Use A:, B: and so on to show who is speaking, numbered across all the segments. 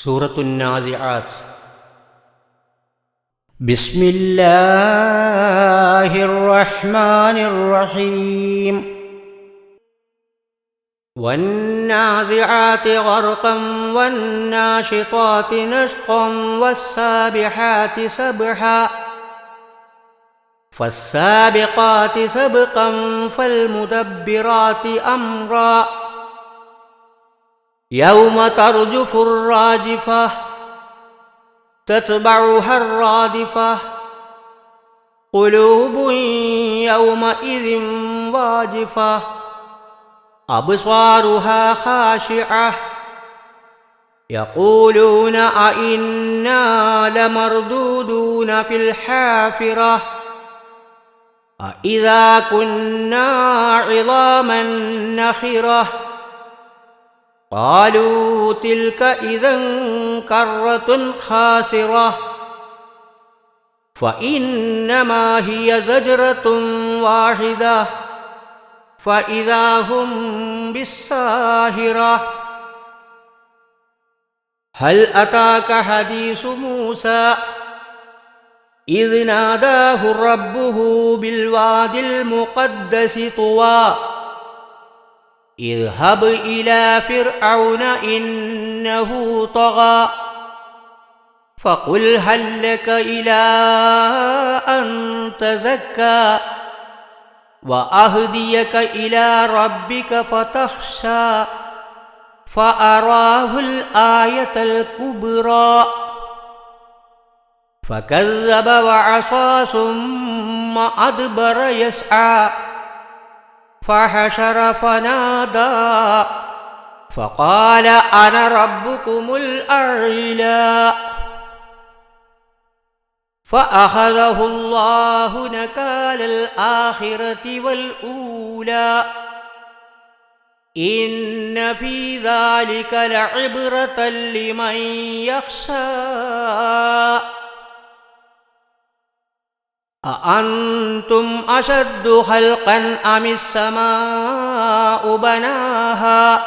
A: സൂറത്തു നാസിആത്ത്. ബിസ്മില്ലാഹിർ റഹ്മാനിർ റഹീം. വന്നാസിആതി ഗർഖൻ വന്നാശിതാതി നശ്ഖൻ വസ്സാബിഹാതി സബ്ഹാ ഫസ്സാബിഖാതി സബ്ഖൻ ഫൽമുദബ്ബിറാതി അംറാ യൗമ തർജുഫുർ റാജിഫഹ തത്ബഉഹാ الرادفة قلوب يومئذ واجفة أبصارها خاشعة يقولون أئنا لمردودون في الحافرة أإذا كنا عظاما نخرة قالوا تلك إذا كرة خاسرة فإنما هي زجرة واحدة فإذا هم بالساهرة هل أتاك حديث موسى إذ ناداه ربه بالواد المقدس طوى اذهب إلى فرعون إنه طغى فقل هل لك إلى أن تزكى وأهديك إلى ربك فتخشى فأراه الآية الكبرى فكذب وعصى ثم أدبر يسعى فحشر فنادى فقال أنا ربكم الأعلى فأخذه الله نكال الآخرة والأولى إن في ذلك لعبرة لمن يخشى أأنتم أشد خلقا أم السماء بناها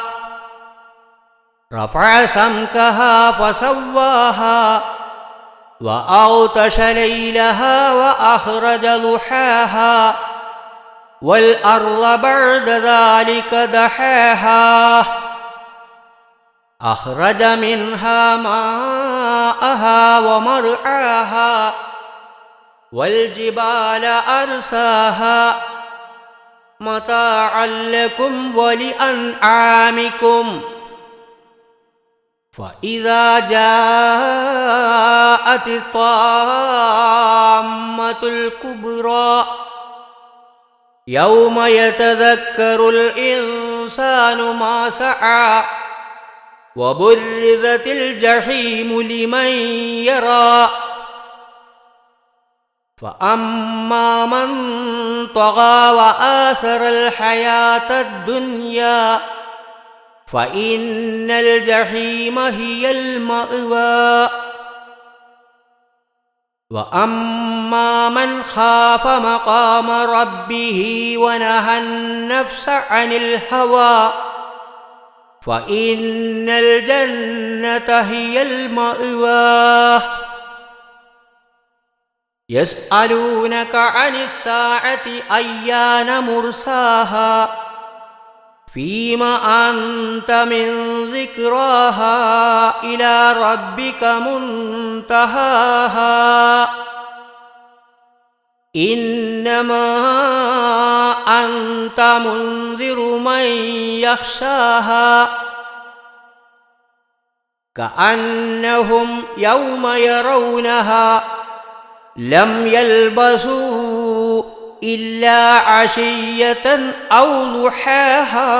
A: رفع سمكها فسواها وأغطش ليلها وأخرج ضحاها والأرض بعد ذلك دحاها أخرج منها ماءها ومرعاها والجبال أرساها متاعا لكم ولأنعامكم فإذا جاءت الطامة الكبرى يوم يتذكر الإنسان ما سعى وبرزت الجحيم لمن يرى فأما من طغى وآثر الحياة الدنيا فإن الجحيم هي المأوى وأما من خاف مقام ربه ونهى النفس عن الهوى فإن الجنة هي المأوى يسألونك عن الساعة أيان مرساها فيما أنت من ذكراها إلى ربك منتهاها إنما أنت منذر من يخشاها كأنهم يوم يرونها لم يلبثوا إلا عشية أو ضحاها.